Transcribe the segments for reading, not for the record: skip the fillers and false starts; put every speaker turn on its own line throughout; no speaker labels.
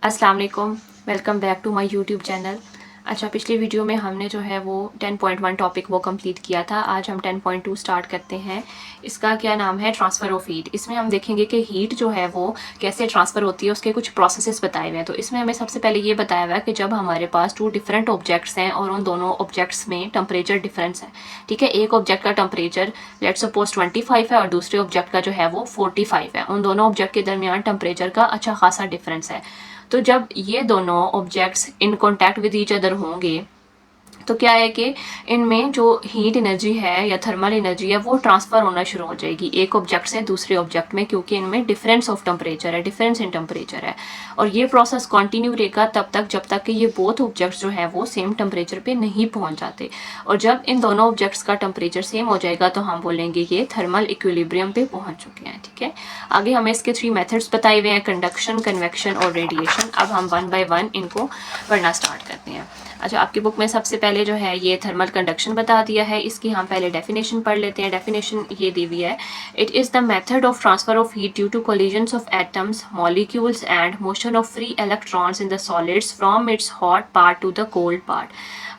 अस्सलाम वालेकुम, welcome back to my YouTube channel. अच्छा, पिछली वीडियो में हमने जो है वो 10.1 टॉपिक वो कंप्लीट किया था। आज हम 10.2 स्टार्ट करते हैं। इसका क्या नाम है, ट्रांसफ़र ऑफ हीट। इसमें हम देखेंगे कि हीट जो है वो कैसे ट्रांसफ़र होती है, उसके कुछ प्रोसेसेस बताए हुए हैं। तो इसमें हमें सबसे पहले ये बताया हुआ है कि जब हमारे पास टू डिफरेंट ऑब्जेक्ट्स हैं और उन दोनों ऑब्जेक्ट्स में टेम्परेचर डिफरेंस है, ठीक है। एक ऑब्जेक्ट का टेम्परेचर लेट्स सपोज 25 है और दूसरे ऑब्जेक्ट का जो है वो 45 है। उन दोनों ऑब्जेक्ट के दरमियान टेम्परेचर का अच्छा खासा डिफरेंस है। तो जब ये दोनों objects in contact with each other होंगे तो क्या है कि इनमें जो हीट एनर्जी है या थर्मल एनर्जी है वो ट्रांसफ़र होना शुरू हो जाएगी एक ऑब्जेक्ट से दूसरे ऑब्जेक्ट में, क्योंकि इनमें डिफरेंस ऑफ टेम्परेचर है, डिफरेंस इन टेम्परेचर है। और ये प्रोसेस कंटिन्यू रहेगा तब तक जब तक कि ये बोथ ऑब्जेक्ट्स जो है वो सेम टेम्परेचर पे नहीं पहुंच जाते। और जब इन दोनों ऑब्जेक्ट्स का टेम्परेचर सेम हो जाएगा तो हम बोलेंगे ये थर्मल इक्विलिब्रियम पे पहुंच चुके हैं, ठीक है। आगे हमें इसके 3 मेथड्स बताए हुए हैं, कंडक्शन, कन्वेक्शन और रेडिएशन। अब हम 1 बाय 1 इनको पढ़ना स्टार्ट करते हैं। अच्छा, आपकी बुक में सबसे पहले जो है ये थर्मल कंडक्शन बता दिया है। इसकी हम पहले डेफिनेशन पढ़ लेते हैं। डेफिनेशन ये दी हुई है, it is the method of transfer of heat due to collisions of atoms, molecules and motion of free electrons in the solids from its hot part to the cold part.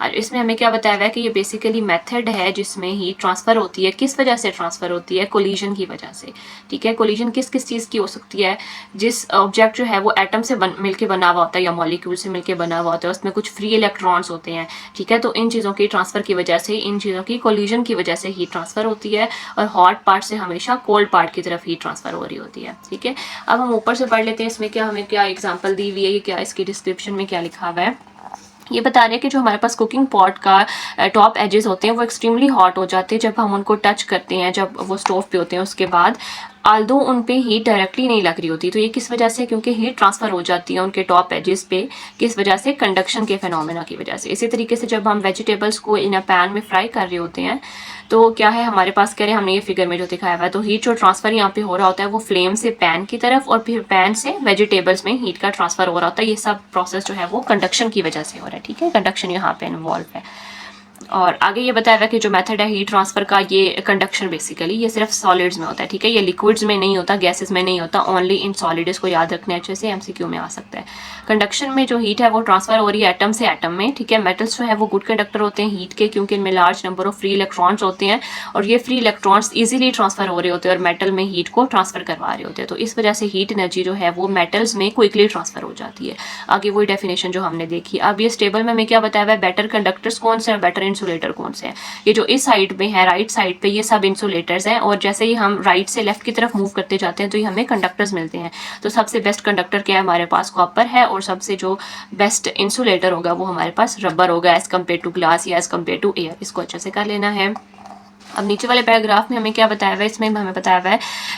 और इसमें हमें क्या बताया हुआ है कि ये बेसिकली मेथड है जिसमें हीट ट्रांसफ़र होती है। किस वजह से ट्रांसफ़र होती है? कोलिजन की वजह से, ठीक है। कोलिजन किस किस चीज़ की हो सकती है? जिस ऑब्जेक्ट जो है वो एटम से मिलके बना हुआ होता है या मॉलिक्यूल से मिलके बना हुआ होता है, उसमें कुछ फ्री इलेक्ट्रॉन्स होते हैं, ठीक है। तो इन चीज़ों की ट्रांसफ़र की वजह से, इन चीज़ों की कोलिजन की वजह से हीट ट्रांसफ़र होती है और हॉट पार्ट से हमेशा कोल्ड पार्ट की तरफ हीट ट्रांसफ़र हो रही होती है, ठीक है। अब हम ऊपर से पढ़ लेते हैं इसमें क्या हमें क्या एग्जाम्पल दी हुई है, क्या इसकी डिस्क्रिप्शन में क्या लिखा हुआ है। ये बता रहे हैं कि जो हमारे पास कुकिंग पॉट का टॉप एजेस होते हैं वो एक्सट्रीमली हॉट हो जाते हैं जब हम उनको टच करते हैं, जब वो स्टोव पे होते हैं उसके बाद, आल्दो उन पे हीट डायरेक्टली नहीं लग रही होती। तो ये किस वजह से? क्योंकि हीट ट्रांसफ़र हो जाती है उनके टॉप एजेस पे। किस वजह से? कंडक्शन के फिनोमेना की वजह से। इसी तरीके से जब हम वेजिटेबल्स को इन अ पैन में फ्राई कर रहे होते हैं तो क्या है हमारे पास, कह रहे हैं हमने ये फिगर में जो दिखाया हुआ है, तो हीट जो ट्रांसफ़र यहाँ पे हो रहा होता है वो फ्लेम से पैन की तरफ और फिर पैन से वेजिटेबल्स में हीट का ट्रांसफ़र हो रहा होता है। ये सब प्रोसेस जो है वो कंडक्शन की वजह से हो रहा है, ठीक है। कंडक्शन यहाँ पे इन्वॉल्व है। और आगे ये बताया हुआ कि जो मेथड है हीट ट्रांसफ़र का, ये कंडक्शन बेसिकली ये सिर्फ सॉलिड्स में होता है, ठीक है। ये लिक्विड्स में नहीं होता, गैसेस में नहीं होता, ओनली इन सॉलिड। इसको याद रखने अच्छे से, एमसीक्यू में आ सकता है। कंडक्शन में जो हीट है वो ट्रांसफ़र हो रही है एटम से एटम में, ठीक है। मेटल्स जो है वो गुड कंडक्टर होते हैं हीट के, क्योंकि इनमें large number of free electrons होते हैं और ये फ्री इलेक्ट्रॉन्स ईजिली ट्रांसफ़र हो रहे होते हैं और मेटल में हीट को ट्रांसफ़र करवा रहे होते हैं। तो इस वजह से हीट एनर्जी जो है वो मेटल्स में क्विकली ट्रांसफ़र हो जाती है। आगे वही डेफिनेशन जो हमने देखी। अब ये स्टेबल में हमें क्या बताया हुआ है, बेटर कंडक्टर्स कौन से और बेटर इंसुलेटर कौन से हैं। ये जो इस साइड में है, राइट साइड पे, ये सब इंसुलेटर्स हैं और जैसे ही हम राइट से लेफ्ट की तरफ मूव करते जाते हैं तो ये हमें कंडक्टर्स मिलते हैं। तो सबसे बेस्ट कंडक्टर क्या है हमारे पास? कॉपर है। और सबसे जो बेस्ट इंसुलेटर होगा वो हमारे पास रबर होगा एज कम्पेयर टू ग्लास या एज कम्पेयर टू एयर। इसको अच्छे से कर लेना है। अब नीचे वाले पैराग्राफ में हमें क्या बताया हुआ है, इसमें हमें बताया हुआ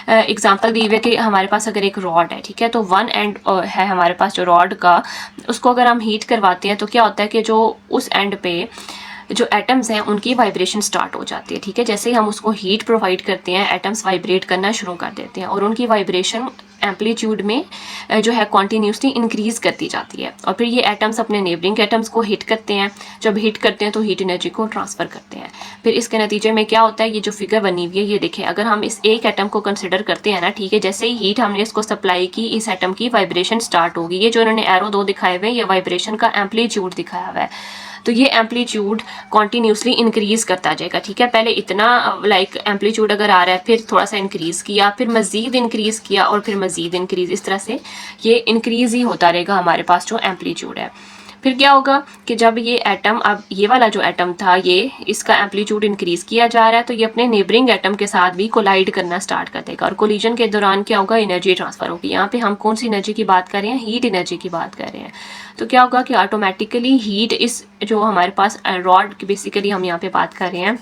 है एग्जांपल दी हुई है कि हमारे पास अगर एक रॉड है, ठीक है, तो वन एंड है हमारे पास जो रॉड का, उसको अगर हम हीट करवाते हैं तो क्या होता है कि जो उस एंड पे जो एटम्स हैं उनकी वाइब्रेशन स्टार्ट हो जाती है, ठीक है। जैसे ही हम उसको हीट प्रोवाइड करते हैं एटम्स वाइब्रेट करना शुरू कर देते हैं और उनकी वाइब्रेशन एम्पलीट्यूड में जो है कॉन्टीन्यूसली इंक्रीज करती जाती है। और फिर ये एटम्स अपने नेबरिंग एटम्स को हिट करते हैं। जब हिट करते हैं तो हीट एनर्जी को ट्रांसफ़र करते हैं। फिर इसके नतीजे में क्या होता है, ये जो फिगर बनी हुई है ये देखें, अगर हम इस एक एटम को कंसिडर करते हैं ना, ठीक है, जैसे ही हीट हमने इसको सप्लाई की, इस एटम की वाइब्रेशन स्टार्ट होगी। ये जो इन्होंने एरो 2 दिखाए हुए हैं ये वाइब्रेशन का एम्पलीट्यूड दिखाया हुआ है। तो ये एम्पलीट्यूड कॉन्टीन्यूसली इंक्रीज करता जाएगा, ठीक है। पहले इतना लाइक एम्पलीट्यूड अगर आ रहा है, फिर थोड़ा सा इंक्रीज किया, फिर मजीद इंक्रीज किया और फिर मजीद इंक्रीज, इस तरह से ये इंक्रीज ही होता रहेगा हमारे पास जो एम्पलीट्यूड है। फिर क्या होगा कि जब ये एटम, अब ये वाला जो एटम था ये, इसका एम्पलीट्यूड इंक्रीज किया जा रहा है तो ये अपने नेबरिंग एटम के साथ भी कोलाइड करना स्टार्ट कर देगा और कोलिजन के दौरान क्या होगा, एनर्जी ट्रांसफर होगी। यहाँ पे हम कौन सी एनर्जी की बात कर रहे हैं? हीट एनर्जी की बात कर रहे हैं। तो क्या होगा कि ऑटोमेटिकली हीट, इस जो हमारे पास रॉड की बेसिकली हम यहाँ पे बात कर रहे हैं,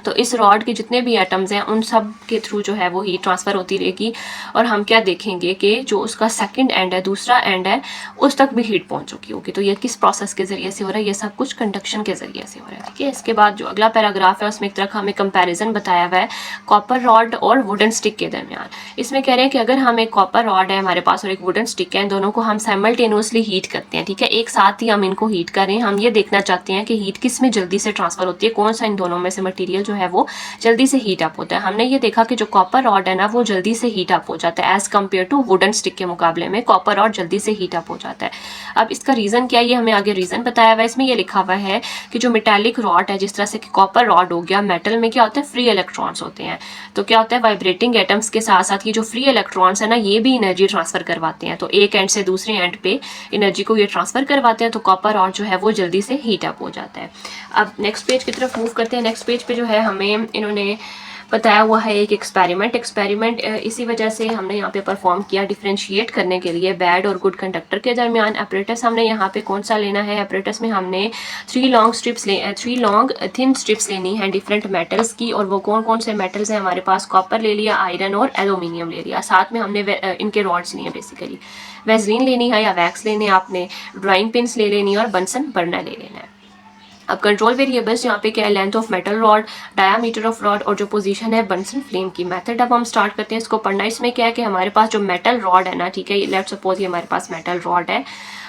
तो इस रॉड के जितने भी एटम्स हैं उन सब के थ्रू जो है वो हीट ट्रांसफ़र होती रहेगी। और हम क्या देखेंगे कि जो उसका सेकंड एंड है, दूसरा एंड है, उस तक भी हीट पहुंच चुकी होगी। तो ये किस प्रोसेस के ज़रिए से हो रहा है? ये सब कुछ कंडक्शन के ज़रिए से हो रहा है, ठीक है। इसके बाद जो अगला पैराग्राफ है उसमें एक तरह का हमें कंपैरिजन बताया हुआ है कॉपर रॉड और वुडन स्टिक के दरमियान। इसमें कह रहे हैं कि अगर हम एक कॉपर रॉड है हमारे पास और एक वुडन स्टिक है, इन दोनों को हम साइमल्टेनियसली हीट करते हैं, ठीक है, एक साथ ही हम इनको हीट करें। हम ये देखना चाहते हैं कि हीट किस में जल्दी से ट्रांसफ़र होती है, कौन सा इन दोनों में से मटीरियल जो है वो जल्दी से हीट अप होता है। हमने ये देखा कि जो कॉपर रॉड है ना वो जल्दी से हीट अप हो जाता है as compare to wooden stick के मुकाबले में कॉपर रॉड जल्दी से हीट अप हो जाता है। अब इसका रीज़न क्या है, ये हमें आगे रीज़न बताया हुआ है। इसमें ये लिखा हुआ है कि जो मेटालिक रॉड है, जिस तरह से कि कॉपर रॉड हो गया, मेटल में क्या होता है, फ्री इलेक्ट्रॉन्स होते हैं। तो क्या होता है, वाइब्रेटिंग एटम्स के साथ साथ ये जो फ्री इलेक्ट्रॉन्स है ना, ये भी एनर्जी ट्रांसफर करवाते हैं। तो एक एंड से दूसरे एंड पे एनर्जी को ये ट्रांसफर करवाते हैं, तो कॉपर रॉड जो है वो जल्दी से हीट अप हो जाता है। अब नेक्स्ट पेज की तरफ मूव करते हैं। नेक्स्ट पेज पे जो है हमें इन्होंने बताया हुआ है एक एक्सपेरिमेंट इसी वजह से हमने यहाँ पे परफॉर्म किया डिफ्रेंशिएट करने के लिए बैड और गुड कंडक्टर के दरमियान। एपरेटस हमने यहाँ पे कौन सा लेना है, एपरेटस में हमने 3 लॉन्ग थिन स्ट्रिप्स लेनी है डिफरेंट मेटल्स की। और वो कौन कौन से मेटल्स हैं हमारे पास, कॉपर ले लिया, आयरन और एल्यूमिनियम ले लिया। साथ में हमने इनके रॉड्स लिए बेसिकली। वेजलिन लेनी है या वैक्स लेने, आपने ड्राइंग पिन्स ले लेनी है और बंसन बर्नर ले लेना है। अब कंट्रोल वेरिएबल्स यहाँ पे क्या है, length of metal rod, diameter of rod और जो पोजीशन है बंसन फ्लेम की। मेथड अब हम स्टार्ट करते हैं इसको पढ़ना। इसमें क्या है कि हमारे पास जो मेटल रॉड है ना, ठीक है, लेट्स सपोज ये हमारे पास मेटल रॉड है।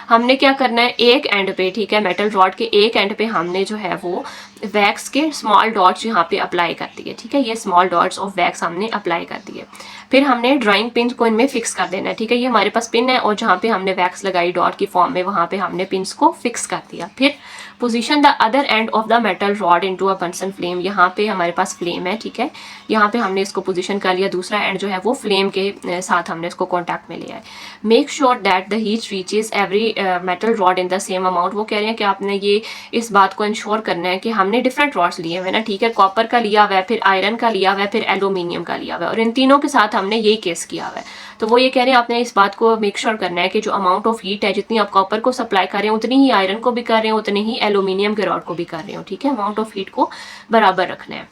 हमने क्या करना है, एक एंड पे, ठीक है, मेटल रॉड के एक एंड पे हमने जो है वो वैक्स के स्मॉल डॉट्स यहाँ पे अप्लाई कर दिए, ठीक है, ये स्मॉल डॉट्स ऑफ वैक्स हमने अप्लाई कर दिए। फिर हमने ड्राइंग पिन को इनमें फिक्स कर देना है, ठीक है, ये हमारे पास पिन है और जहाँ पे हमने वैक्स लगाई डॉट की फॉर्म में वहाँ पे हमने पिन्स को फिक्स कर दिया। फिर position the other end of the metal rod into a Bunsen flame, यहाँ पे हमारे पास फ्लेम है, ठीक है, यहाँ पे हमने इसको पोजीशन कर लिया। दूसरा एंड जो है वो फ्लेम के साथ हमने इसको कॉन्टैक्ट में लिया है। Make sure that the heat reaches every metal rod in the same amount. वो कह रहे हैं कि आपने ये इस बात को इंश्योर करना है कि हमने डिफरेंट रॉड्स लिए हुए ना, ठीक है, कॉपर का लिया हुआ है, फिर आयरन का लिया हुआ है, फिर एल्यूमिनियम का लिया हुआ है और इन तीनों के साथ हमने यही केस किया हुआ है। तो वो ये कह रहे हैं आपने इस बात को मेक श्योर करना है कि जो अमाउंट ऑफ हीट है, जितनी आप कॉपर को सप्लाई कर रहे हैं उतनी ही आयरन को भी कर रहे हैं, उतनी ही एल्यूमिनियम के रॉड को भी कर रहे हो, ठीक है, अमाउंट ऑफ हीट को बराबर रखना है।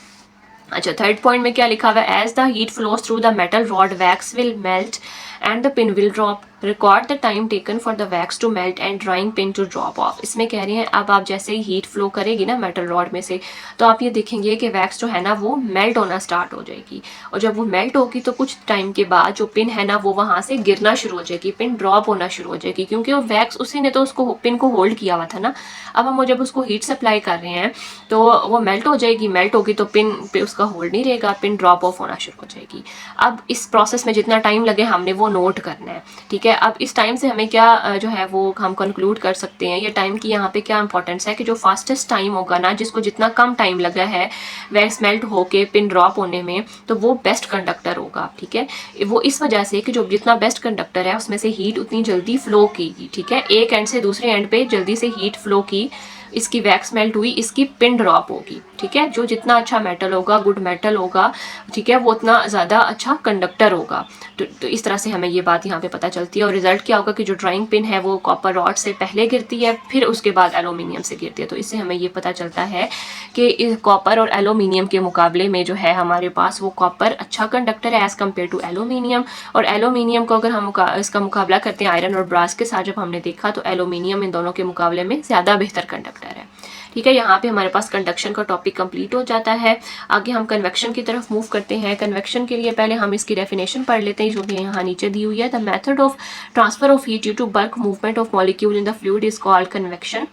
अच्छा, थर्ड पॉइंट में क्या लिखा हुआ है, as the heat flows through the metal rod wax will melt and the pin will drop, record the time taken for the wax to melt and drawing pin to drop off. इसमें कह रहे हैं अब आप जैसे ही heat flow करेगी ना metal rod में से, तो आप ये देखेंगे कि वैक्स जो है ना वो मेल्ट होना स्टार्ट हो जाएगी। और जब वो मेल्ट होगी तो कुछ टाइम के बाद जो पिन है ना वो वहाँ से गिरना शुरू हो जाएगी, पिन ड्रॉप होना शुरू हो जाएगी, क्योंकि वो वैक्स उसी ने तो उसको पिन को होल्ड किया हुआ था ना। अब हम जब उसको हीट सप्लाई कर रहे हैं तो वो मेल्ट हो जाएगी, मेल्ट होगी तो पिन पे उसका होल्ड नहीं रहेगा, पिन ड्रॉप ऑफ होना शुरू हो जाएगी। अब इस प्रोसेस में जितना टाइम लगे हमने वो नोट करना है, ठीक है। अब इस टाइम से हमें क्या जो है वो हम कंक्लूड कर सकते हैं, ये टाइम की यहाँ पे क्या इंपॉर्टेंस है कि जो फास्टेस्ट टाइम होगा ना, जिसको जितना कम टाइम लगा है वैक्स मेल्ट होके पिन ड्रॉप होने में, तो वो बेस्ट कंडक्टर होगा, ठीक है। वो इस वजह से कि जो जितना बेस्ट कंडक्टर है उसमें से हीट उतनी जल्दी फ्लो कीगी, ठीक है, एक एंड से दूसरे एंड पे जल्दी से हीट फ्लो की, इसकी वैक्स मेल्ट हुई, इसकी पिन ड्रॉप होगी, ठीक है। जो जितना अच्छा मेटल होगा, गुड मेटल होगा, ठीक है, वो उतना ज़्यादा अच्छा कंडक्टर होगा। तो इस तरह से हमें ये बात यहाँ पे पता चलती है। और रिजल्ट क्या होगा कि जो ड्राइंग पिन है वो कॉपर रॉड से पहले गिरती है, फिर उसके बाद एल्यूमिनियम से गिरती है। तो इससे हमें ये पता चलता है कि कॉपर और एल्यूमिनियम के मुकाबले में जो है हमारे पास वो कॉपर अच्छा कंडक्टर है एज़ कम्पेयर टू एल्यूमिनियम। और एल्यूमिनियम को अगर हम इसका मुकाबला करते हैं आयरन और ब्रास के साथ, जब हमने देखा तो एल्यूमिनियम इन दोनों के मुकाबले में ज़्यादा बेहतर कंडक्टर है, ठीक है। यहाँ पे हमारे पास कंडक्शन का टॉपिक कंप्लीट हो जाता है। आगे हम कन्वेक्शन की तरफ मूव करते हैं। कन्वेक्शन के लिए पहले हम इसकी डेफिनेशन पढ़ लेते हैं जो कि यहाँ नीचे दी हुई है। The method of transfer of heat due to bulk movement of molecule in the fluid is called convection.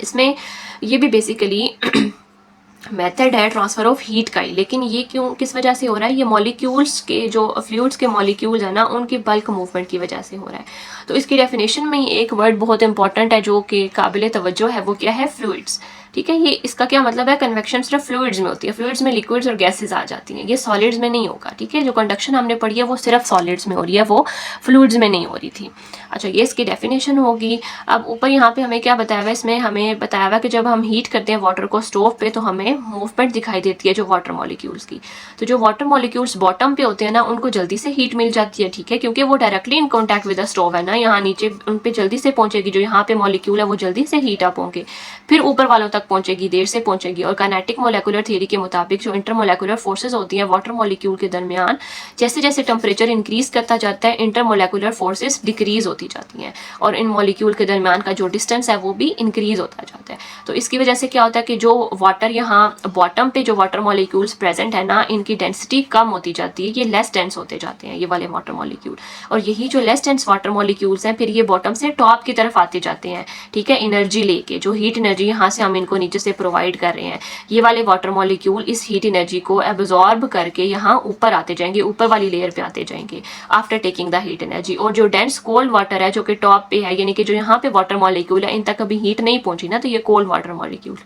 इसमें ये भी बेसिकली मेथड है ट्रांसफर ऑफ हीट का ही, लेकिन ये क्यों किस वजह से हो रहा है, ये मॉलिक्यूल्स के जो फ्लूइड्स के मॉलिक्यूल्स है ना उनकी बल्क मूवमेंट की वजह से हो रहा है। तो इसकी डेफिनेशन में एक वर्ड बहुत इंपॉर्टेंट है जो कि काबिल तवज्जो है, वो क्या है, फ्लूइड्स, ठीक है। ये इसका क्या मतलब है, कन्वेक्शन सिर्फ फ्लूइड्स में होती है, फ्लूइड्स में लिक्विड्स और गैसेज आ जाती हैं, ये सॉलिड्स में नहीं होगा, ठीक है। जो कंडक्शन हमने पढ़ी है वो सिर्फ सॉलिड्स में हो रही है, वो फ्लूइड्स में नहीं हो रही थी। अच्छा, ये इसकी डेफिनेशन होगी। अब ऊपर यहाँ पे हमें क्या बताया हुआ है, इसमें हमें बताया हुआ कि जब हम हीट करते हैं वाटर को स्टोव पे तो हमें मूवमेंट दिखाई देती है जो वाटर मॉलिक्यूल्स की। तो जो वाटर मॉलिक्यूल्स बॉटम पे होते हैं ना उनको जल्दी से हीट मिल जाती है, ठीक है, क्योंकि वो directly in contact with the stove है ना, यहाँ नीचे उन पे जल्दी से पहुंचेगी, जो यहाँ पे मॉलिक्यूल है वो जल्दी से हीट अप होंगे, फिर ऊपर वालों तक पहुंचेगी, देर से पहुंचेगी। और काइनेटिक मोलेकुलर थ्योरी के मुताबिक जो इंटरमोलेकुलर फोर्सेस होती हैं वाटर मॉलिक्यूल के दरमियान, जैसे जैसे टेम्परेचर इंक्रीज करता जाता है इंटरमोलेकुलर फोर्सेस डिक्रीज होती होती जाती हैं और इन मॉलिक्यूल के दरमियान का जो डिस्टेंस है वो भी इंक्रीज होता जाता है। तो इसकी वजह से क्या होता है कि जो वाटर यहाँ बॉटम पे जो वाटर मॉलिक्यूल्स प्रेजेंट है ना, इनकी डेंसिटी कम होती जाती है, ये लेस डेंस होते जाते हैं ये वाले वाटर मॉलिक्यूल। और यही जो लेस डेंस वाटर मॉलिक्यूल्स हैं फिर ये बॉटम से टॉप की तरफ आते जाते हैं, ठीक है, एनर्जी लेके, जो हीट एनर्जी यहाँ से हम इनको नीचे से प्रोवाइड कर रहे हैं, ये वाले वाटर मॉलिक्यूल इस हीट एनर्जी को एब्जॉर्ब करके यहाँ ऊपर आते जाएंगे, ऊपर वाली लेयर पे आते जाएंगे after taking the heat energy. और जो डेंस कोल्ड वाटर है जो कि टॉप पे है, यानी कि जो यहाँ पे वाटर मॉलिक्यूल है इन तक अभी हीट नहीं पहुंची ना, तो ये कोल्ड वाटर मॉलिक्यूल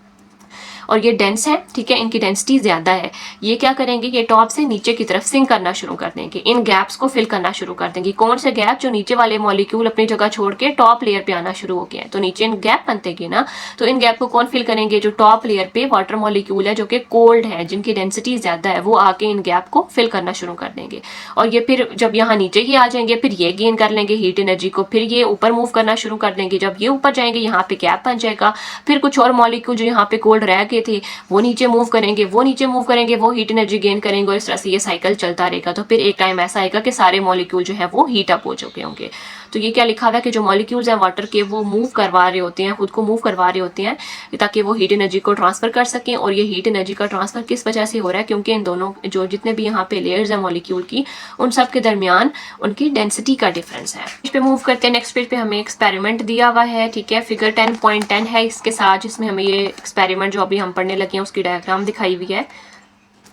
और ये डेंस है, ठीक है, इनकी डेंसिटी ज़्यादा है, ये क्या करेंगे, ये टॉप से नीचे की तरफ सिंक करना शुरू कर देंगे, इन गैप्स को फिल करना शुरू कर देंगे। कौन से गैप, जो नीचे वाले मॉलिक्यूल अपनी जगह छोड़ के टॉप लेयर पे आना शुरू हो गए हैं, तो नीचे इन गैप बनते गए ना, तो इन गैप को कौन फिल करेंगे, जो टॉप लेयर पे वाटर मॉलिक्यूल है जो कि कोल्ड है, जिनकी डेंसिटी ज़्यादा है, वो आके इन गैप को फिल करना शुरू कर देंगे। और ये फिर जब यहाँ नीचे ही आ जाएंगे फिर ये गेन कर लेंगे हीट एनर्जी को, फिर ये ऊपर मूव करना शुरू कर देंगे। जब ये ऊपर जाएंगे यहाँ पे गैप बन जाएगा, फिर कुछ और मॉलिक्यूल जो यहाँ पे कोल्ड रह गए थे वो नीचे मूव करेंगे, वो हीट एनर्जी गेन करेंगे और इस तरह से ये साइकिल चलता रहेगा। तो फिर एक टाइम ऐसा आएगा कि सारे मॉलिक्यूल जो है वो हीट अप हो चुके होंगे। तो ये क्या लिखा हुआ है कि जो मॉलिक्यूल्स हैं वाटर के वो मूव करवा रहे होते हैं, खुद को मूव करवा रहे होते हैं ताकि वो हीट एनर्जी को ट्रांसफर कर सकें। और ये हीट एनर्जी का ट्रांसफर किस वजह से हो रहा है, क्योंकि इन दोनों जो जितने भी यहाँ पे लेयर्स हैं मॉलिक्यूल की, उन सब के दरमियान उनकी डेंसिटी का डिफरेंस है। इस पे मूव करते हैं, नेक्स्ट पेज पे हमें एक्सपेरिमेंट दिया हुआ है, ठीक है, फिगर 10.10 है इसके साथ, जिसमें हमें ये एक्सपेरिमेंट जो अभी हम पढ़ने लगे हैं उसकी डायग्राम दिखाई हुई है।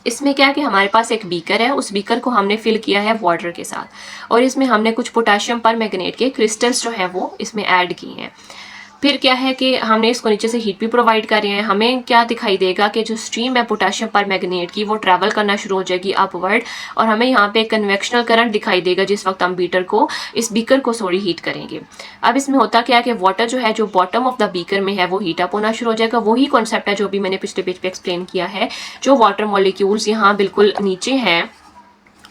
इसमें क्या है कि हमारे पास एक बीकर है, उस बीकर को हमने फिल किया है वाटर के साथ और इसमें हमने कुछ पोटेशियम परमैंगनेट के क्रिस्टल्स जो है वो इसमें ऐड किए हैं। फिर क्या है कि हमने इसको नीचे से हीट भी प्रोवाइड कर रहे हैं। हमें क्या दिखाई देगा कि जो स्ट्रीम है पोटेशियम परमैंगनेट की वो ट्रैवल करना शुरू हो जाएगी अपवर्ड और हमें यहाँ पे एक कन्वेक्शनल करंट दिखाई देगा जिस वक्त हम इस बीकर को हीट करेंगे। अब इसमें होता क्या है कि वाटर जो है जो बॉटम ऑफ द बीकर में है वो हीट अप होना शुरू हो जाएगा। वही कॉन्सेप्ट है जो भी मैंने पिछले पेज पे एक्सप्लेन किया है। जो वाटर मॉलिक्यूल्स यहाँ बिल्कुल नीचे हैं,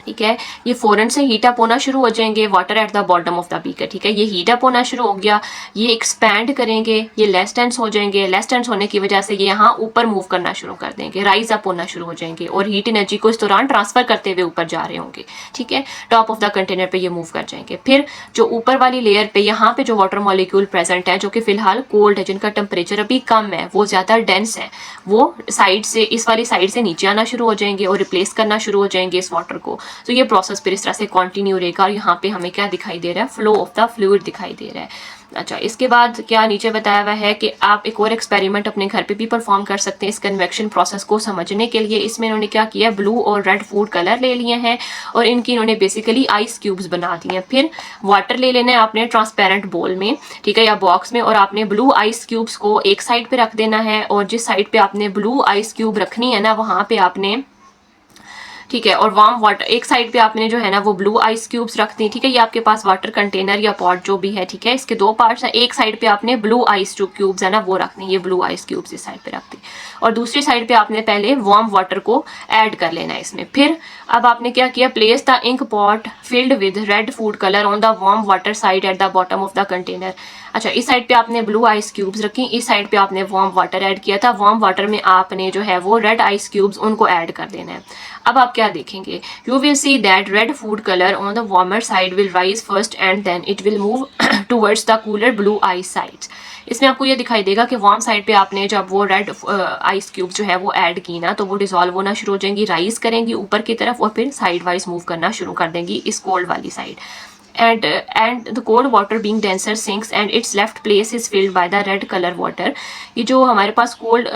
ठीक है, ये फौरन से हीट अप होना शुरू हो जाएंगे, water at the bottom of the beaker, ठीक है, ये हीट अप होना शुरू हो गया, ये एक्सपैंड करेंगे, ये लेस डेंस हो जाएंगे, लेस डेंस होने की वजह से ये यहाँ ऊपर मूव करना शुरू कर देंगे, राइज अप होना शुरू हो जाएंगे और हीट एनर्जी को इस दौरान ट्रांसफर करते हुए ऊपर जा रहे होंगे, ठीक है, टॉप ऑफ द कंटेनर पे ये मूव कर जाएंगे। फिर जो ऊपर वाली लेयर पे यहाँ पे जो वाटर मॉलिक्यूल प्रेजेंट है जो कि फिलहाल कोल्ड है, जिनका टेम्परेचर अभी कम है, वो ज्यादा डेंस है, वो साइड से इस वाली साइड से नीचे आना शुरू हो जाएंगे और रिप्लेस करना शुरू हो जाएंगे इस वाटर को। तो ये प्रोसेस फिर इस तरह से कंटिन्यू रहेगा और यहाँ पे हमें क्या दिखाई दे रहा है, फ्लो ऑफ द फ्लूइड दिखाई दे रहा है। अच्छा, इसके बाद क्या नीचे बताया हुआ है कि आप एक और एक्सपेरिमेंट अपने घर पे भी परफॉर्म कर सकते हैं इस कन्वेक्शन प्रोसेस को समझने के लिए। इसमें इन्होंने क्या किया, ब्लू और रेड फूड कलर ले लिए हैं और इनकी इन्होंने बेसिकली आइस क्यूब्स बना दिए हैं। फिर वाटर ले लेना है आपने ट्रांसपेरेंट बोल में, ठीक है, या बॉक्स में, और आपने ब्लू आइस क्यूब्स को एक साइड पे रख देना है और जिस साइड पे आपने ब्लू आइस क्यूब रखनी है ना वहाँ पे आपने, ठीक है, और वार्म वाटर एक साइड पे आपने जो है ना वो ब्लू आइस क्यूब्स रख दी, ठीक है, ये आपके पास वाटर कंटेनर या पॉट जो भी है, ठीक है, इसके दो पार्ट्स हैं, एक साइड पे आपने ब्लू आइस जो क्यूब्स है ना वो रखनी, ये ब्लू आइस क्यूब्स इस साइड पे रख दी और दूसरी साइड पे आपने पहले वार्म वाटर को ऐड कर लेना है इसमें। फिर अब आपने क्या किया, place the ink pot filled with red food colour on the warm water side at the bottom of the container. अच्छा, इस साइड पे आपने ब्लू आइस क्यूब्स रखी, इस साइड पे आपने वार्म वाटर ऐड किया था, वार्म वाटर में आपने जो है वो रेड आइस क्यूब्स उनको ऐड कर देना है। अब आप क्या देखेंगे, you will see that red food colour on the warmer side will rise first and then it will move towards the cooler blue ice side. इसमें आपको ये दिखाई देगा कि वार्म साइड पे आपने जब वो रेड आइस क्यूब जो है वो ऐड की ना तो वो डिसॉल्व होना शुरू हो जाएंगी, राइज करेंगी ऊपर की तरफ और फिर साइड वाइज मूव करना शुरू कर देंगी इस कोल्ड वाली side. and the cold water being denser sinks and its left place is filled by the red color water। ये जो हमारे पास कोल्ड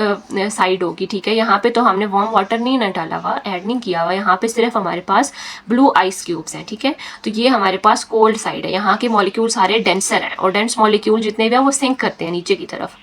साइड होगी, ठीक है, यहाँ पे तो हमने वार्म वाटर नहीं ना डाला हुआ, ऐड नहीं किया हुआ, यहाँ पे सिर्फ हमारे पास ब्लू आइस क्यूब्स हैं, ठीक है, तो ये हमारे पास कोल्ड साइड है, यहाँ के मॉलिक्यूल सारे डेंसर हैं और डेंस मॉलिक्यूल जितने भी हैं वो सिंक करते हैं नीचे की तरफ,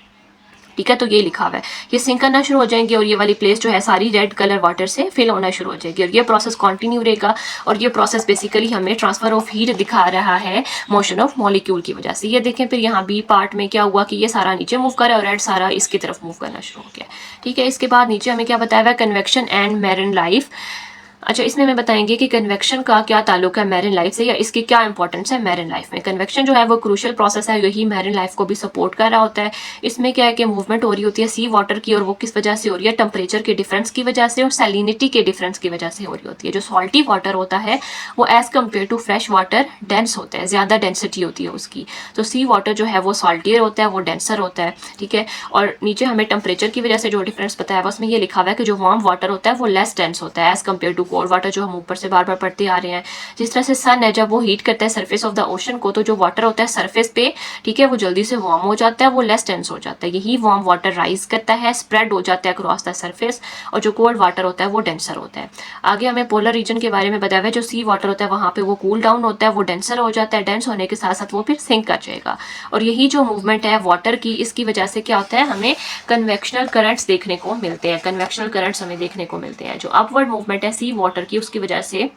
ठीक है, तो ये लिखा हुआ है, ये सिंक करना शुरू हो जाएंगे और ये वाली प्लेस जो है सारी रेड कलर वाटर से फिल होना शुरू हो जाएगी और ये प्रोसेस कंटिन्यू रहेगा और ये प्रोसेस बेसिकली हमें ट्रांसफर ऑफ हीट दिखा रहा है मोशन ऑफ मॉलिक्यूल की वजह से। ये देखें फिर यहाँ बी पार्ट में क्या हुआ कि ये सारा नीचे मूव कर रहा है और रेड सारा इसकी तरफ मूव करना शुरू हो गया, ठीक है। इसके बाद नीचे हमें क्या बताया हुआ है, कन्वेक्शन एंड मैरिन लाइफ। अच्छा, इसमें हमें बताएंगे कि कन्वेक्शन का क्या ताल्लुक है मैरिन लाइफ से, या इसकी क्या इंपॉर्टेंस है मैरिन लाइफ में। कन्वेक्शन जो है वो क्रूशियल प्रोसेस है, यही मैरिन लाइफ को भी सपोर्ट कर रहा होता है। इसमें क्या है कि मूवमेंट हो रही होती है सी वाटर की, और वो किस वजह से हो रही है, टेम्परेचर के डिफरेंस की वजह से और सैलिनिटी के डिफरेंस की वजह से हो रही होती है। जो सॉल्टी वाटर होता है वो as compare to fresh water dense होता है, ज़्यादा डेंसिटी होती है उसकी। तो सी वाटर जो है वो सॉल्टियर होता है, वो डेंसर होता है, ठीक है। और नीचे हमें टेम्परेचर की वजह से जो डिफरेंस बताया हुआ उसमें ये लिखा हुआ है कि जो वार्म वाटर होता है वो लेस डेंस होता है as compare to cold water, जो हम ऊपर से बार बार पढ़ते आ रहे हैं। जिस तरह से सन है जब वो हीट करता है सरफेस ऑफ द ओशन को, तो जो वाटर होता है सरफेस पे, ठीक है, वो जल्दी से वार्म हो जाता है, वो लेस डेंस हो जाता है। यही वार्म वाटर राइज करता है, स्प्रेड हो जाता है अक्रॉस द सरफेस, और जो कोल्ड वाटर होता है वो डेंसर होता है। आगे हमें पोलर रीजन के बारे में बताया हुआ है। जो सी वाटर होता है वहाँ पे वो कूल डाउन होता है, वो डेंसर हो जाता है, डेंस होने के साथ साथ वो फिर सिंक कर जाएगा। और यही जो मूवमेंट है वाटर की, इसकी वजह से क्या होता है, हमें कन्वेक्शनल करंट्स देखने को मिलते हैं। कन्वेक्शनल करंट्स हमें देखने को मिलते हैं। जो अपवर्ड मूवमेंट है सी वाटर की, उसकी वजह से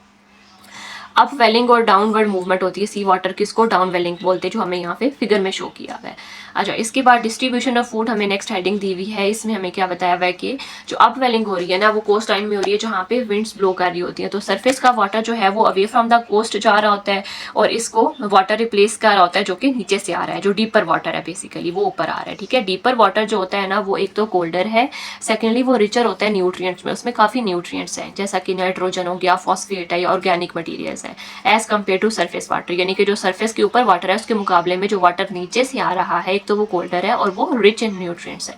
अप वेलिंग और डाउनवर्ड मूवमेंट होती है सी वाटर की, इसको डाउन वेलिंग बोलते हैं, जो हमें यहाँ पे फिगर में शो किया हुआ है। अच्छा, इसके बाद डिस्ट्रीब्यूशन ऑफ फूड हमें नेक्स्ट हेडिंग दी हुई है। इसमें हमें क्या बताया हुआ है कि जो अप वेलिंग हो रही है ना, वो कोस्ट लाइन में हो रही है, जहाँ पे विंड्स ब्लो कर रही होती है। तो सरफेस का वाटर जो है वो अवे फ्रॉम द कोस्ट जा रहा होता है, और इसको वाटर रिप्लेस कर रहा होता है जो कि नीचे से आ रहा है। जो डीपर वाटर है बेसिकली वो ऊपर आ रहा है, ठीक है। डीपर वाटर जो होता है ना, वो एक तो कोल्डर है, सेकेंडली वो रिचर होता है न्यूट्रिएंट्स में, उसमें काफ़ी न्यूट्रिएंट्स हैं, जैसा कि नाइट्रोजन हो गया, फॉस्फेट है या ऑर्गेनिक मटीरियल्स है, as compare to surface water. यानी कि जो सरफेस के ऊपर वाटर है उसके मुकाबले में जो वाटर नीचे से आ रहा है, एक तो वो कोल्डर है और वो रिच इन न्यूट्रिएंट्स है।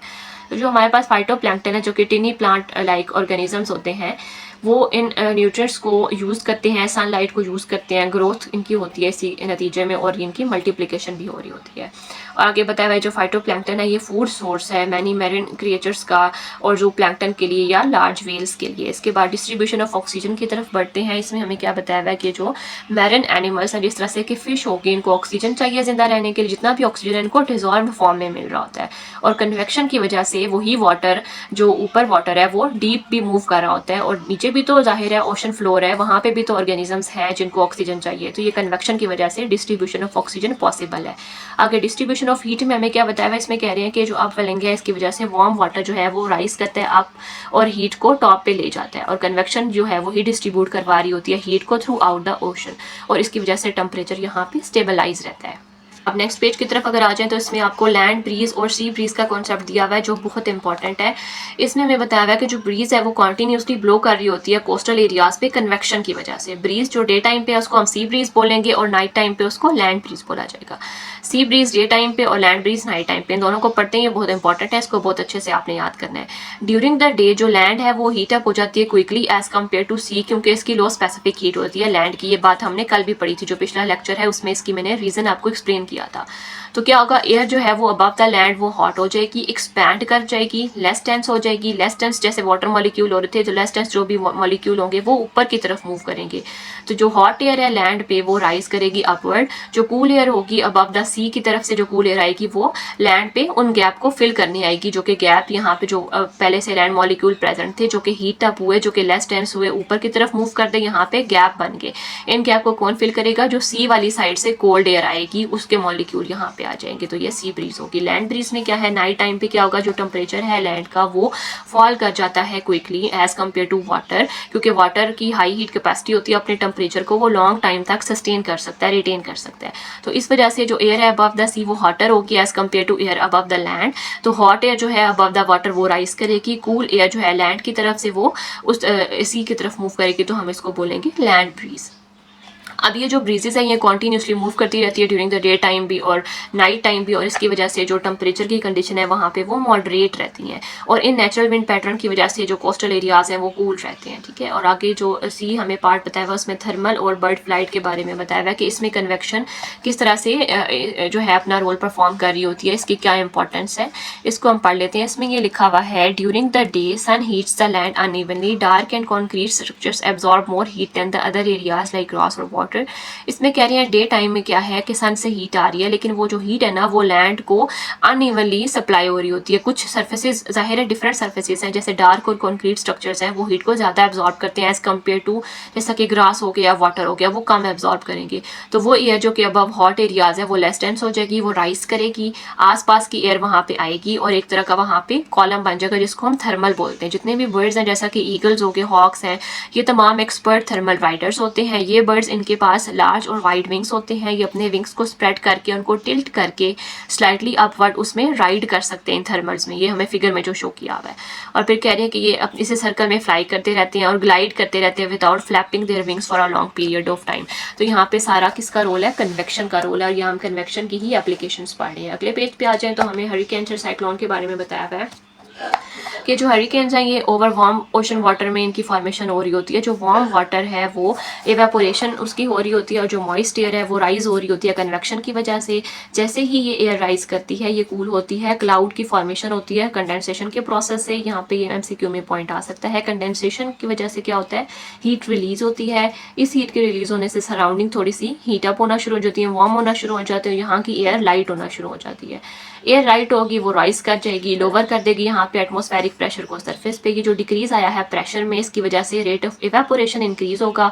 तो जो हमारे पास फाइटोप्लैंक्टन है, जो कि टिनी प्लांट लाइक ऑर्गेनिजम्स होते हैं, वो इन न्यूट्रिएंट्स को यूज़ करते हैं, सनलाइट को यूज़ करते हैं, ग्रोथ इनकी होती है इसी नतीजे में, और इनकी मल्टीप्लिकेशन भी हो रही होती है। और आगे बताया हुआ है जो फाइटोप्लैंक्टन है ये फूड सोर्स है मैनी मैरिन क्रिएचर्स का, और जो प्लैंक्टन के लिए या लार्ज वेल्स के लिए। इसके बाद डिस्ट्रीब्यूशन ऑफ ऑक्सीजन की तरफ बढ़ते हैं। इसमें हमें क्या बताया हुआ है कि जो मैरिन एनिमल्स हैं, जिस तरह से कि फिश होगी, इनको ऑक्सीजन चाहिए जिंदा रहने के लिए, जितना भी ऑक्सीजन इनको डिजॉल्व फॉर्म में मिल रहा होता है, और कन्वेक्शन की वजह से वही वाटर जो ऊपर वाटर है वो डीप भी मूव कर रहा होता है, और नीचे भी तो जाहिर है ओशन फ्लोर है, वहाँ पे भी तो ऑर्गेनिजम्स हैं जिनको ऑक्सीजन चाहिए। तो ये कन्वेक्शन की वजह से डिस्ट्रीब्यूशन ऑफ ऑक्सीजन पॉसिबल है। आगे डिस्ट्रीब्यूशन ऑफ हीट में हमें क्या बताया हुआ है, इसमें कह रहे हैं कि जो अप वेलिंग है इसकी वजह से वार्म वाटर जो है वो राइज करता है अप, और हीट को टॉप पे ले जाता है, और कन्वेक्शन जो है वही डिस्ट्रीब्यूट करवा रही होती है हीट को थ्रू आउट द ओशन, और इसकी वजह से टेम्परेचर यहाँ पे स्टेबलाइज रहता है। अब नेक्स्ट पेज की तरफ अगर आ जाएं तो इसमें आपको लैंड ब्रीज और सी ब्रीज का कॉन्सेप्ट दिया हुआ है, जो बहुत इंपॉर्टेंट है। इसमें हमें बताया हुआ है कि जो ब्रीज है वो कॉन्टीन्यूसली ब्लो कर रही होती है कोस्टल एरियाज पे कन्वेक्शन की वजह से। ब्रीज जो डे टाइम पे है उसको हम सी ब्रीज बोलेंगे, और नाइट टाइम पे उसको लैंड ब्रीज बोला जाएगा। सी ब्रीज डे टाइम पे और लैंड ब्रीज नाइट टाइम पे, इन दोनों को पढ़ते हैं, ये बहुत इंपॉर्टेंट है, इसको बहुत अच्छे से आपने याद करना है। ड्यूरिंग द डे जो लैंड है वो हीट अप हो जाती है क्विकली एज कम्पेयर टू सी, क्योंकि इसकी लो स्पेसिफिक हीट होती है लैंड की। ये बात हमने कल भी पढ़ी थी, जो पिछला लेक्चर है उसमें इसकी मैंने रीजन आपको एक्सप्लेन किया था। तो क्या होगा, एयर जो है वो अबव द लैंड वो हॉट हो जाएगी, एक्सपैंड कर जाएगी, लेस टेंस हो जाएगी। लेस टेंस जैसे वाटर मॉलिक्यूल हो रहे थे, तो लेस टेंस जो भी मॉलिक्यूल होंगे वो ऊपर की तरफ मूव करेंगे। तो जो हॉट एयर है लैंड पे वो राइज करेगी अपवर्ड, जो कूल एयर होगी अबव द सी की तरफ से जो कूल एयर आएगी वो लैंड पे उन गैप को फिल करने आएगी, जो कि गैप यहाँ पे जो पहले से लैंड मॉलिक्यूल प्रेजेंट थे, जो कि हीट अप हुए, जो कि लेस टेंस हुए, ऊपर की तरफ मूव कर दे, यहाँ पे गैप बन गए। इन गैप को कौन फिल करेगा, जो सी वाली साइड से कोल्ड एयर आएगी उसके मॉलिक्यूल यहाँ पे आ जाएंगे, तो ये सी ब्रीज होगी। लैंड ब्रीज में क्या है, नाइट टाइम पे क्या होगा, जो टेम्परेचर है लैंड का वो फॉल कर जाता है quickly as compare to water, क्योंकि वाटर की हाई हीट कैपेसिटी होती है, अपने टेम्परेचर को वो लॉन्ग टाइम तक सस्टेन कर सकता है, रिटेन कर सकता है। तो इस वजह से जो एयर है अबव द सी वो हॉटर होगी as compare to air above the land. तो हॉट एयर जो है अबव द वाटर वो राइज करेगी, कूल एयर जो है लैंड की तरफ से वो उस सी की तरफ मूव करेगी, तो हम इसको बोलेंगे लैंड ब्रीज। अब ये जो ब्रीजेस है ये कॉन्टीन्यूसली मूव करती रहती है ड्यूरिंग द डे टाइम भी और नाइट टाइम भी, और इसकी वजह से जो टेम्परेचर की कंडीशन है वहाँ पे वो मॉडरेट रहती हैं, और इन नेचुरल विंड पैटर्न की वजह से जो कोस्टल एरियाज हैं वो कूल रहते हैं, ठीक है। और आगे जो सी हमें पार्ट बताया हुआ उसमें थर्मल और बर्ड फ्लाइट के बारे में बताया हुआ है कि इसमें कन्वेक्शन किस तरह से जो है अपना रोल परफॉर्म कर रही होती है, इसकी क्या इंपॉर्टेंस है, इसको हम पढ़ लेते हैं। इसमें ये लिखा हुआ है, during the day sun heats the land unevenly, dark and concrete structures absorb more heat than the other areas like grass और वाटर वाटर। इसमें कह रहे हैं डे टाइम में क्या है कि सन से हीट आ रही है, लेकिन वो जो हीट है ना वो लैंड को अनइवनली सप्लाई हो रही होती है। कुछ सर्फेसिस ज़ाहिर है डिफरेंट सर्फेसिस हैं, जैसे डार्क और कॉन्क्रीट स्ट्रक्चर्स हैं, वो हीट को ज़्यादा एब्जॉर्ब करते हैं एज़ कम्पेयर टू जैसा कि ग्रास हो गया, वाटर हो गया, वो कम एब्जॉर्ब करेंगे। तो वो एयर जो कि अबव हॉट एरियाज है वो लेस डेंस हो जाएगी, वो राइज करेगी, आसपास की एयर वहाँ पे आएगी और एक तरह का वहाँ पे कॉलम बन जाएगा जिसको हम थर्मल बोलते हैं। जितने भी बर्ड्स हैं जैसा कि ईगल्स हो गए, हॉक्स हैं, ये तमाम एक्सपर्ट थर्मल राइडर्स होते हैं। ये बर्ड्स इनके पास लार्ज और वाइड विंग्स होते हैं, ये अपने विंग्स को स्प्रेड करके उनको टिल्ट करके स्लाइटली अपवर्ड उसमें राइड कर सकते हैं इन थर्मल्स में। ये हमें फिगर में जो शो किया हुआ है। और फिर कह रहे हैं कि ये इसे सर्कल में फ्लाई करते रहते हैं और ग्लाइड करते रहते हैं without flapping their wings for a long period of time. तो यहाँ पे सारा किसका रोल है? कन्वेक्शन का रोल है, और यहाँ हम कन्वेक्शन की ही एप्लीकेशंस पढ़ रहे हैं। अगले पेज पे आ जाएं तो हमें हरिकेन्स और साइक्लोन के बारे में बताया हुआ है कि जो हरिकेन्स हैं ये ओवर वार्म ओशन वाटर में इनकी फॉर्मेशन हो रही होती है। जो वार्म वाटर है वो एवेपोरेशन उसकी हो रही होती है, और जो मॉइस्ट एयर है वो राइज हो रही होती है कन्वेक्शन की वजह से। जैसे ही ये एयर राइज करती है, ये कूल होती है, क्लाउड की फॉर्मेशन होती है कंडेंसेशन के प्रोसेस से। यहाँ पे ये MCQ में पॉइंट आ सकता है। कंडेंसेशन की वजह से क्या होता है? हीट रिलीज होती है। इस हीट के रिलीज होने से सराउंडिंग थोड़ी सी हीट अप होना शुरू हो जाती है, वार्म होना शुरू हो जाती है, यहाँ की एयर लाइट होना शुरू हो जाती है। एयर राइट होगी, वो राइज कर जाएगी, लोअर कर देगी यहाँ पे एटमॉस्फेरिक प्रेशर को सरफेस पे। ये जो डिक्रीज आया है प्रेशर में, इसकी वजह से रेट ऑफ इवेपोरेशन इंक्रीज होगा,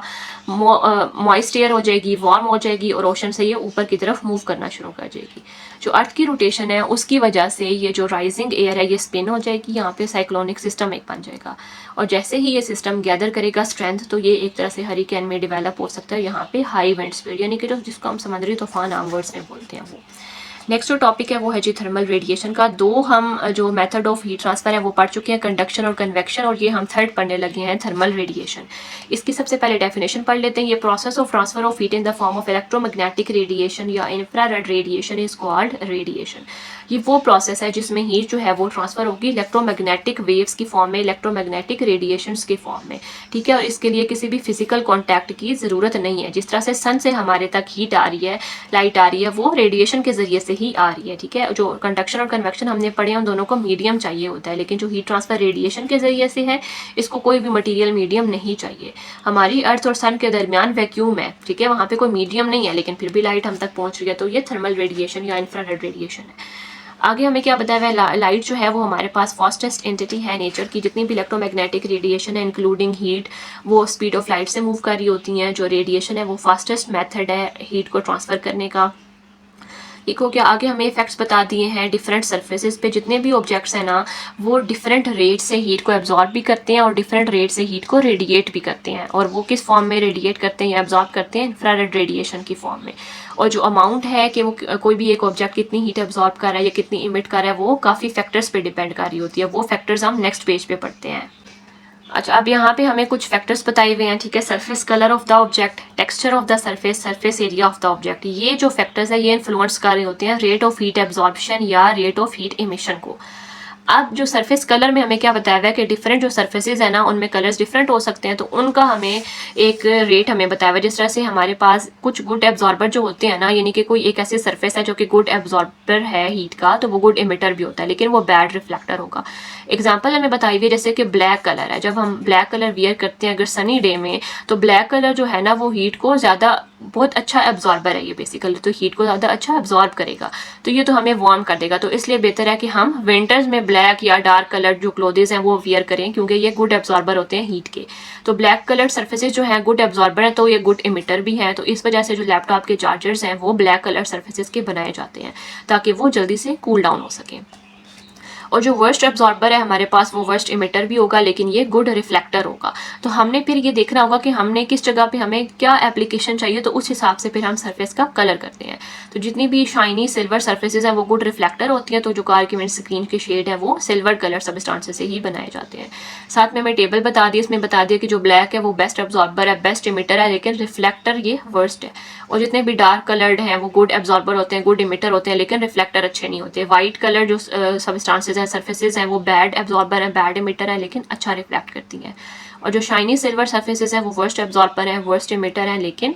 मॉइस्ट एयर हो जाएगी, वार्म हो जाएगी, और ओशन से ये ऊपर की तरफ मूव करना शुरू कर जाएगी। जो अर्थ की रोटेशन है उसकी वजह से ये जो राइजिंग एयर है ये स्पिन हो जाएगी, यहाँ पे साइक्लोनिक सिस्टम एक बन जाएगा। और जैसे ही ये सिस्टम गैदर करेगा स्ट्रेंथ, तो ये एक तरह से हरिकेन में डेवलप हो सकता है। यहाँ पे हाई विंड स्पीड, यानी कि जिसको हम समुद्री तूफान आम वर्ड्स में बोलते हैं वो। नेक्स्ट जो टॉपिक है वो है जी थर्मल रेडिएशन का। दो हम जो मेथड ऑफ हीट ट्रांसफर है वो पढ़ चुके हैं, कंडक्शन और कन्वेक्शन, और ये हम थर्ड पढ़ने लगे हैं थर्मल रेडिएशन। इसकी सबसे पहले डेफिनेशन पढ़ लेते हैं। ये process of transfer of heat in the form of electromagnetic radiation या infrared radiation is called radiation. ये वो प्रोसेस है जिसमें हीट जो है वो ट्रांसफर होगी इलेक्ट्रोमैग्नेटिक वेव्स की फॉर्म में, इलेक्ट्रोमैग्नेटिक रेडिएशंस के फॉर्म में, ठीक है। और इसके लिए किसी भी फिजिकल कॉन्टैक्ट की ज़रूरत नहीं है। जिस तरह से सन से हमारे तक हीट आ रही है, लाइट आ रही है, वो रेडिएशन के ज़रिए से ही आ रही है, ठीक है। जो कंडक्शन और कन्वेक्शन हमने पढ़े हैं उन दोनों को मीडियम चाहिए होता है, लेकिन जो हीट ट्रांसफर रेडिएशन के ज़रिए से है इसको कोई भी मटीरियल मीडियम नहीं चाहिए। हमारी अर्थ और सन के दरमियान वैक्यूम है, ठीक है, वहाँ पे कोई मीडियम नहीं है, लेकिन फिर भी लाइट हम तक पहुँच रही है, तो ये थर्मल रेडिएशन या इंफ्रारेड रेडिएशन है। आगे हमें क्या बताया हुआ है? लाइट जो है वो हमारे पास फास्टेस्ट एंटिटी है नेचर की। जितनी भी इलेक्ट्रोमैग्नेटिक रेडिएशन है इंक्लूडिंग हीट, वो स्पीड ऑफ लाइट से मूव कर रही होती हैं। जो रेडिएशन है वो फास्टेस्ट मेथड है हीट को ट्रांसफ़र करने का। एक हो गया। आगे हमें इफेक्ट्स बता दिए हैं डिफरेंट सर्फेसिस पे। जितने भी ऑब्जेक्ट्स हैं ना वो डिफरेंट रेट से हीट को एब्जॉर्ब भी करते हैं और डिफरेंट रेट से हीट को रेडिएट भी करते हैं। और वो किस फॉर्म में रेडिएट करते हैं या एब्जॉर्ब करते हैं? इंफ्रारेड रेडिएशन की फॉर्म में। और जो अमाउंट है कि वो कोई भी एक ऑब्जेक्ट कितनी हीट एब्जॉर्ब कर रहा है या कितनी इमिट कर रहा है, वो काफ़ी फैक्टर्स पे डिपेंड कर रही होती है। वो फैक्टर्स हम नेक्स्ट पेज पे पढ़ते हैं। अच्छा, अब यहाँ पे हमें कुछ फैक्टर्स बताए हुए हैं, ठीक है। Surface colour of the object, texture of the surface, surface area of the object. ये जो फैक्टर्स है ये इन्फ्लुएंस कर रहे होते हैं रेट ऑफ हीट एब्जॉर्प्शन या रेट ऑफ हीट इमिशन को। अब जो सरफेस कलर में हमें क्या बताया हुआ है कि डिफरेंट जो सरफेसेज है ना उनमें कलर्स डिफरेंट हो सकते हैं, तो उनका हमें एक रेट हमें बताया हुआ है। जिस तरह से हमारे पास कुछ गुड एब्जॉर्बर जो होते हैं ना, यानी कि कोई एक ऐसी सरफेस है जो कि गुड एब्जॉर्बर है हीट का, तो वो गुड इमिटर भी होता है, लेकिन वो बैड रिफ्लेक्टर होगा। एग्जाम्पल हमें बताई हुई है जैसे कि ब्लैक कलर है। जब हम ब्लैक कलर वियर करते हैं अगर सनी डे में, तो ब्लैक कलर जो है ना वो हीट को ज़्यादा बहुत अच्छा एब्जॉर्बर है ये बेसिकली, तो हीट को ज़्यादा अच्छा एब्जॉर्ब करेगा, तो ये तो हमें वार्म कर देगा। तो इसलिए बेहतर है कि हम विंटर्स में ब्लैक या डार्क कलर जो क्लोथेज हैं वो वियर करें, क्योंकि ये गुड एब्जॉर्बर होते हैं हीट के। तो ब्लैक कलर सर्फेसेज जो हैं गुड एब्जॉर्बर हैं, तो ये गुड इमिटर भी हैं। तो इस वजह से जो लैपटॉप के चार्जर्स हैं वो ब्लैक कलर सर्फेसेज के बनाए जाते हैं ताकि वो जल्दी से कूल डाउन हो सकें। और जो वर्स्ट एब्जॉर्बर है हमारे पास वो वर्स्ट इमिटर भी होगा, लेकिन ये गुड रिफ्लेक्टर होगा। तो हमने फिर ये देखना होगा कि हमने किस जगह पे हमें क्या एप्लीकेशन चाहिए, तो उस हिसाब से फिर हम सरफेस का कलर करते हैं। तो जितनी भी शाइनी सिल्वर सर्फेसेज हैं वो गुड रिफ्लेक्टर होती हैं। तो जो कार की विंड स्क्रीन के शेड है वो सिल्वर कलर सबस्टांसेस से ही बनाए जाते हैं। साथ में मैं टेबल बता दी, इसमें बता दिया कि जो ब्लैक है वो बेस्ट एब्जॉर्बर है, बेस्ट इमिटर है, लेकिन रिफ्लेक्टर ये वर्स्ट है। और जितने भी डार्क कलर्ड हैं वो गुड एब्जॉर्बर होते हैं, गुड इमिटर होते हैं, लेकिन रिफ्लेक्टर अच्छे नहीं होते। वाइट कलर जो सबस्टांसेस हैं, सरफेसेज हैं, वो बैड एब्जॉर्बर हैं, बैड इमिटर है, लेकिन अच्छा रिफ्लेक्ट करती हैं। और जो शाइनी सिल्वर सरफेसेज हैं वो वर्स्ट एब्जॉर्बर हैं, वर्स्ट इमिटर हैं, लेकिन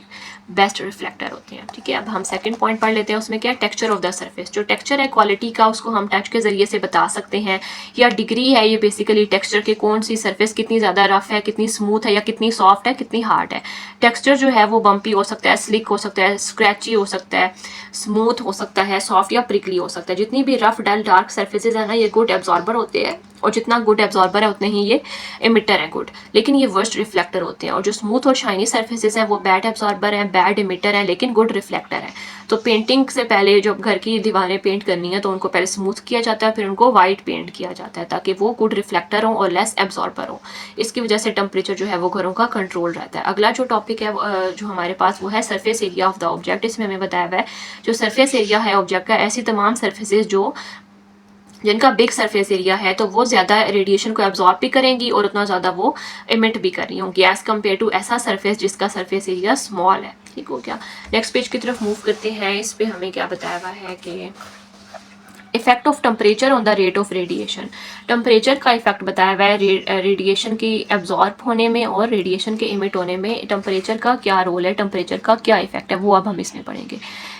बेस्ट रिफ्लेक्टर होते हैं। ठीक है, अब हम सेकंड पॉइंट पढ़ लेते हैं। उसमें क्या है, टेक्सचर ऑफ द सरफेस। जो टेक्सचर है क्वालिटी का, उसको हम टच के जरिए से बता सकते हैं, या डिग्री है ये बेसिकली टेक्सचर के, कौन सी सरफेस कितनी ज़्यादा रफ है, कितनी स्मूथ है, या कितनी सॉफ्ट है, कितनी हार्ड है। टेक्सचर जो है वो बम्पी हो सकता है, स्लिक हो सकता है, स्क्रैची हो सकता है, स्मूथ हो सकता है, सॉफ्ट या प्रिकली हो सकता है। जितनी भी रफ डल डार्क सरफेसेज है ना, ये गुड एब्जॉर्बर होते हैं, और जितना गुड एब्जॉर्बर है उतने ही ये इमिटर है गुड, लेकिन ये वर्स्ट रिफ्लेक्टर होते हैं। और जो स्मूथ और शाइनी सरफेसेस हैं वो बैड एब्जॉर्बर हैं, बैड इमिटर है, लेकिन गुड रिफ्लेक्टर है। तो पेंटिंग से पहले जब घर की दीवारें पेंट करनी है तो उनको पहले स्मूथ किया जाता है, फिर उनको वाइट पेंट किया जाता है, ताकि वो गुड रिफ्लेक्टर हो और लेस एब्जॉर्बर हो। इसकी वजह से टेम्परेचर जो है वो घरों का कंट्रोल रहता है। अगला जो टॉपिक है जो हमारे पास वो है surface area of the object. इसमें हमें बताया हुआ है जो सरफेस एरिया है ऑब्जेक्ट का, ऐसी तमाम सरफेसेज जिनका बिग सरफेस एरिया है तो वो ज़्यादा रेडिएशन को एब्जॉर्ब भी करेंगी और उतना ज़्यादा वो इमिट भी कर रही होंगी एज़ कम्पेयर टू ऐसा सरफेस जिसका सरफेस एरिया स्मॉल है। ठीक हो गया। नेक्स्ट पेज की तरफ मूव करते हैं। इस पे हमें क्या बताया हुआ है कि effect of temperature on the rate of radiation. Temperature का इफेक्ट बताया हुआ है रेडिएशन की एब्जॉर्ब होने में और रेडिएशन के इमिट होने में। टेम्परेचर का क्या रोल है, टेम्परेचर का क्या इफेक्ट है, वो अब हम इसमें पढ़ेंगे।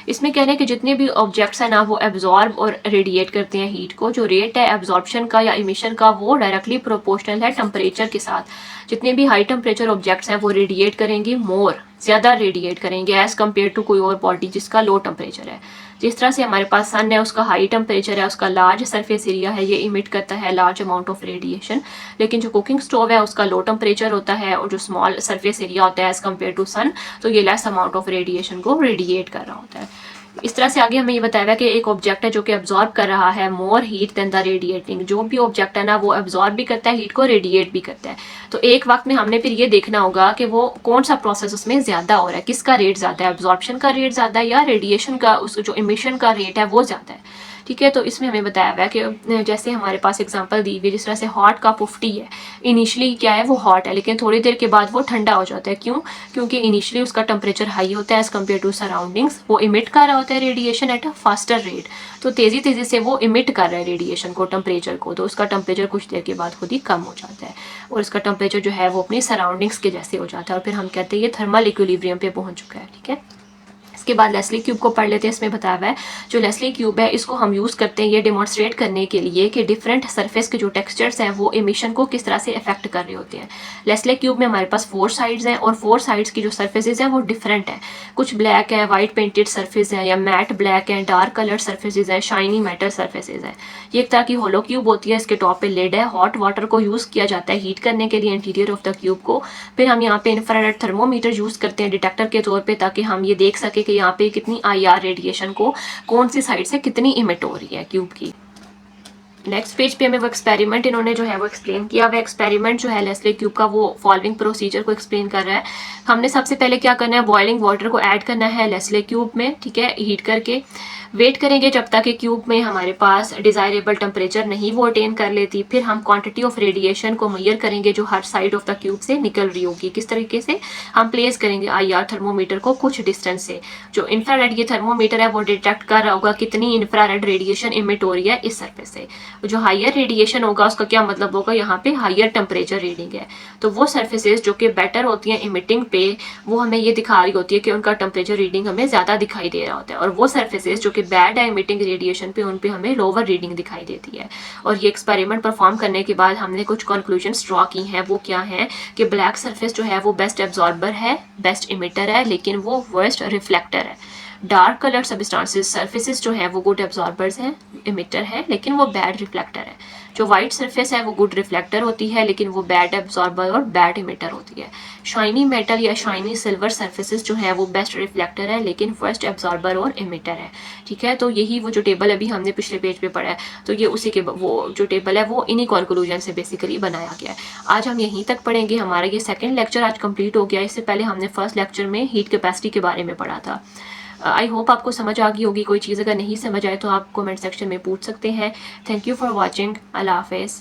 इसमें कह रहे हैं कि जितने भी ऑब्जेक्ट्स हैं ना वो एब्जॉर्ब और रेडिएट करते हैं हीट को। जो रेट है एब्जॉर्प्शन का या इमिशन का वो डायरेक्टली प्रोपोर्शनल है टेम्परेचर के साथ। जितने भी हाई टेम्परेचर ऑब्जेक्ट्स हैं वो रेडिएट करेंगे मोर, ज़्यादा रेडिएट करेंगे एज़ कम्पेयर टू कोई और बॉडी जिसका लो टेम्परेचर है। जिस तरह से हमारे पास सन है उसका हाई टेम्परेचर है, उसका लार्ज सरफेस एरिया है, ये इमिट करता है लार्ज अमाउंट ऑफ रेडिएशन। लेकिन जो कुकिंग स्टोव है उसका लो टेम्परेचर होता है और जो स्मॉल सरफेस एरिया होता है एज़ कम्पेयर टू सन, तो ये लेस अमाउंट ऑफ रेडिएशन को रेडिएट कर रहा होता है। इस तरह से आगे हमें ये बताया है कि एक ऑब्जेक्ट है जो कि एब्जॉर्ब कर रहा है more heat than the radiating. जो भी ऑब्जेक्ट है ना वो एब्जॉर्ब भी करता है हीट को, रेडिएट भी करता है। तो एक वक्त में हमने फिर ये देखना होगा कि वो कौन सा प्रोसेस उसमें ज़्यादा हो रहा है, किसका रेट ज़्यादा है, एब्जॉर्प्शन का रेट ज़्यादा है या रेडिएशन का, उस जो इमिशन का रेट है वो ज़्यादा है। ठीक है, तो इसमें हमें बताया हुआ है कि जैसे हमारे पास एग्जांपल दी हुई है, जिस तरह से हॉट कप ऑफ टी है। इनिशियली क्या है वो हॉट है, लेकिन थोड़ी देर के बाद वो ठंडा हो जाता है। क्यों? क्योंकि इनिशियली उसका टेम्परेचर हाई होता है एज़ कम्पेयर टू सराउंडिंग्स। वो इमिट कर रहा होता है radiation at a faster rate, तो तेज़ी से वो इमिट कर रहा है रेडिएशन को, टेम्परेचर को। तो उसका टेम्परेचर कुछ देर के बाद खुद ही कम हो जाता है और इसका टेम्परेचर जो है वो अपनी सराउंडिंग्स के जैसे हो जाता है, और फिर हम कहते हैं ये थर्मल इक्विलिब्रियम पे पहुँच चुका है। ठीक है, इसके बाद लेस्ली क्यूब को पढ़ लेते हैं। इसमें बताया हुआ है जो लेस्ली क्यूब है इसको हम यूज़ करते हैं ये डेमोन्स्ट्रेट करने के लिए कि डिफरेंट सरफेस के जो टेक्सचर्स हैं वो इमिशन को किस तरह से इफेक्ट कर रहे होते हैं। लेस्ली क्यूब में हमारे पास 4 साइड्स हैं और 4 साइड्स की जो सरफेसेज हैं वो डिफरेंट है। कुछ ब्लैक है, वाइट पेंटेड सरफेस है, या मैट ब्लैक है, डार्क कलर सरफेसेज है, शाइनी मेटल सरफेसेज है। ये एक तरह की होलो क्यूब होती है। इसके टॉप पे लिड है। हॉट वाटर को यूज़ किया जाता है हीट करने के लिए इंटीरियर ऑफ द क्यूब को। फिर हम यहाँ पे इंफ्रारेड थर्मोमीटर यूज़ करते हैं डिटेक्टर के तौर पे, ताकि हम ये देख सके कि यहाँ पे कितनी IR रेडिएशन को कौन सी साइड से कितनी इमिट हो रही है क्यूब की। नेक्स्ट पेज पे हमें वो एक्सपेरिमेंट इन्होंने जो है वो एक्सप्लेन किया। वह एक्सपेरिमेंट जो है लेस्ली क्यूब का वो फॉलोइंग प्रोसीजर को एक्सप्लेन कर रहा है। हमने सबसे पहले क्या करना है, बॉइलिंग वाटर को ऐड करना है लेस्ली क्यूब में। ठीक है, हीट करके वेट करेंगे जब तक कि क्यूब में हमारे पास डिज़ायरेबल टेम्परेचर नहीं वो अटेन कर लेती। फिर हम क्वांटिटी ऑफ रेडिएशन को मेजर करेंगे जो हर साइड ऑफ द क्यूब से निकल रही होगी। किस तरीके से हम प्लेस करेंगे IR थर्मोमीटर को कुछ डिस्टेंस से। जो इंफ्रारेड ये थर्मोमीटर है वो डिटेक्ट कर रहा होगा कितनी इंफ्रारेड रेडिएशन इमिट हो रही है इस सरफेस से। जो हायर रेडिएशन होगा उसका क्या मतलब होगा, यहाँ पे हायर टेम्परेचर रीडिंग है। तो वो सर्फेसेस जो कि बेटर होती हैं इमिटिंग पे, वो हमें ये दिखा रही होती है कि उनका टेम्परेचर रीडिंग हमें ज़्यादा दिखाई दे रहा होता है, और वो सर्फेसेस जो कि बैड है इमिटिंग रेडिएशन पे, उन पे हमें लोअर रीडिंग दिखाई देती है। और ये एक्सपेरिमेंट परफॉर्म करने के बाद हमने कुछ कंक्लूजन्स ड्रॉ की हैं। वो क्या है कि ब्लैक सरफेस जो है वो बेस्ट एब्जॉर्बर है, बेस्ट इमिटर है, लेकिन वो वर्स्ट रिफ्लेक्टर है। डार्क कलर सब्सटेंसेस सरफेसेस जो है वो गुड एब्जॉर्बर्स हैं, इमिटर है, लेकिन वो बैड रिफ्लेक्टर है। जो वाइट सरफेस है वो गुड रिफ्लेक्टर होती है, लेकिन वो बैड एब्जॉर्बर और बैड इमिटर होती है। शाइनी मेटल या शाइनी सिल्वर सरफेसेस जो है वो बेस्ट रिफ्लेक्टर है, लेकिन फर्स्ट एब्जॉर्बर और इमिटर है। ठीक है, तो यही वो जो टेबल अभी हमने पिछले पेज पे पढ़ा है, तो ये उसी के वो जो टेबल है वो इन्हीं कंक्लूजन से बेसिकली बनाया गया है। आज हम यहीं तक पढ़ेंगे। हमारा ये सेकेंड लेक्चर आज कंप्लीट हो गया। इससे पहले हमने फर्स्ट लेक्चर में हीट कैपेसिटी के बारे में पढ़ा था। आई होप आपको समझ आ गई होगी। कोई चीज़ अगर नहीं समझ आए तो आप कमेंट सेक्शन में पूछ सकते हैं। Thank you for watching. अल्लाह हाफिज़।